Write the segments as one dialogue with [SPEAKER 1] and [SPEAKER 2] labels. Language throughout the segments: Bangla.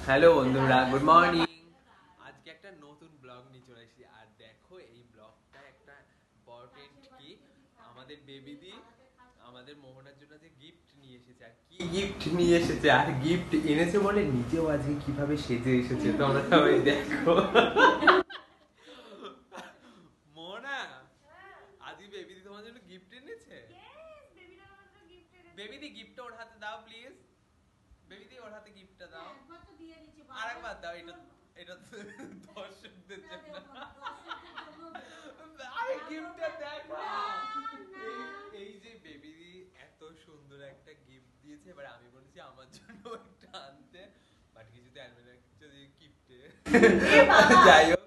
[SPEAKER 1] হ্যালো বন্ধুরা, গুড মর্নিং। আজকে একটা নতুন ব্লগ নিয়ে চলে এসেছি। আর দেখো এই ব্লগটা একটা ইম্পর্টেন্ট কি, আমাদের বেবিদি আমাদের মোহনার জন্য যে গিফট নিয়ে এসেছে। আর কি গিফট নিয়ে এসেছে, আর গিফট এনেছে বলে নিজেও আজকে কিভাবে সেজে এসেছে তোমরা সবাই দেখো। মোহনা, আজকে বেবিদি তোমার জন্য গিফট এনেছে। বেবিদি গিফটটা ওর হাতে দাও প্লিজ। বেবিদি ওর হাতে গিফটটা দাও। আরেকবার দাও। এটা এটা দর্শকদের জন্য। আরে গিফটটা দেখো। এই যে বেবিদি এত সুন্দর একটা গিফট দিয়েছে। এবার আমি বলেছি আমার জন্য একটা আনতে, বাট কিছুতে আনবে না, যদি গিফটে। যাই হোক,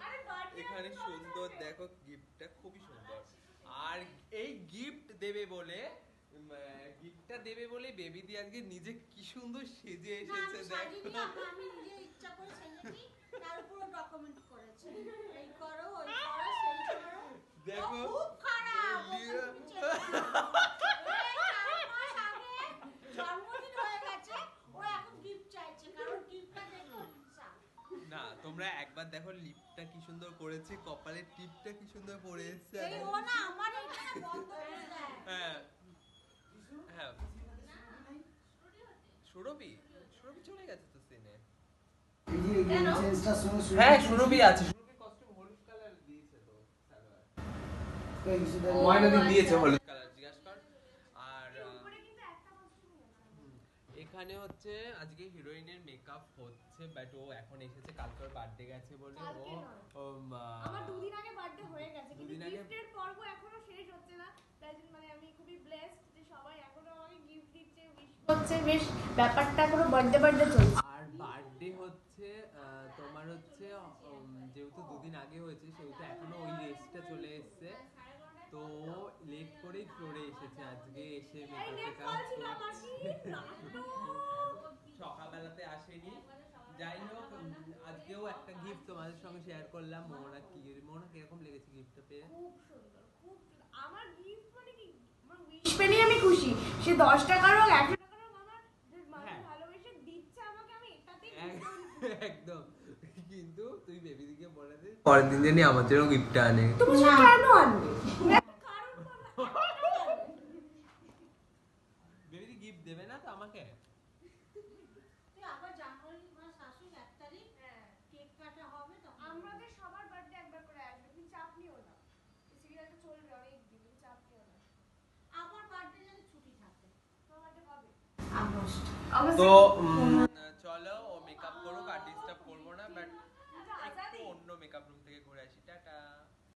[SPEAKER 1] এখানে সুন্দর দেখো, গিফটটা খুবই সুন্দর। আর এই গিফট দেবে বলে বেবিদি আজকে নিজে কি সুন্দর সেজে এসেছে দেখো।
[SPEAKER 2] আমি নিজে ইচ্ছা করে সেজেছি, তার পুরো ডকুমেন্ট করেছে। এই করো, ওই করো, সেই করো।
[SPEAKER 1] দেখো
[SPEAKER 2] খুব খারাপ। জন্মদিন হয়ে গেছে, ও এখন গিফট চাইছে, কারণ গিফটটা দেখো লিপসা।
[SPEAKER 1] না, তোমরা একবার দেখো লিপটা কি সুন্দর করেছে, কপালের টিপটা কি সুন্দর পরে এসেছে।
[SPEAKER 2] এই ও না আমার এটা বন্ধ করে দেয়।
[SPEAKER 1] হ্যাঁ হ্যাঁ, সুরভি চলে গেছে তো সিনে। হ্যাঁ সুরভি আছে, সুরভি কস্টিউম হলুদ কালার দিয়েছে তো সালোয়ার। ময়নাদিন দিয়েছে হলুদ কালার, জিজ্ঞাসা কর। আর এখানে হচ্ছে আজকে হিরোইনের মেকআপ হচ্ছে, বাট ও এখন এসেছে, কালকে ওর বার্থডে গেছে বলে ও
[SPEAKER 3] আমার দুদিন আগে বার্থডে হয়ে গেছে, কিন্তু
[SPEAKER 1] দুদিন আগে
[SPEAKER 3] গিফটের পর্ব এখনো শেষ হচ্ছে না। তাই জন্য মানে আমি খুবই ব্লেসড যে সবাই এখনো আমাকে গিফট দিচ্ছে, উইশ করছে, বেশ ব্যাপারটা পুরো বার্থডে চলছে।
[SPEAKER 1] আর বার্থডে হচ্ছে তোমার হচ্ছে যেহেতু দুদিন আগে হয়েছে, সেহেতু এখনো ওই রেসটা চলে এসেছে, তো লেট করেই ফ্লোরে এসেছে আজকে। এসে সকালবেলাতে আসেনি। যাই হোক, আজকেও একটা গিফট তোমাদের সঙ্গে শেয়ার করলাম। মোহনা কিরকম লেগেছে গিফটটা পেয়ে?
[SPEAKER 3] খুব সুন্দর, খুব সুন্দর। আমার গিফট মানে কি, আমার উইশ পেলেই আমি খুশি। সে 10 টাকার হোক 100 টাকার হোক, আমার যে মানুষ ভালোবেসে দিচ্ছে আমাকে, আমি এটাতেই
[SPEAKER 1] একদম। কিন্তু তুই বেবিদিকে বলে দে পরের দিন জানি আমার জন্য গিফটটা আনে।
[SPEAKER 3] তুমি সে কেন আনবে?
[SPEAKER 1] বেবিদি গিফট দেবে না তো আমাকে?
[SPEAKER 2] তুই আবার জানুয়ারি মাস আসুক 1 তারিখ, কেক কাটা হবে, তো
[SPEAKER 3] আমাদের সবার বার্থডে একবার করে আসবে, তুমি চাপ নিও না। এই সিরিয়ালটা চলবে অনেক দিন, তুমি চাপ নিও না।
[SPEAKER 2] আমার বার্থডে যেন ছুটি থাকে।
[SPEAKER 3] তোমার বার্থডে কবে?
[SPEAKER 2] আগস্ট।
[SPEAKER 1] তো চলো, ও মেকআপ করুক, আর ডিস্টার্ব করবো না, বাট একটু অন্য মেকআপ রুম থেকে ঘুরে আসি। টাটা।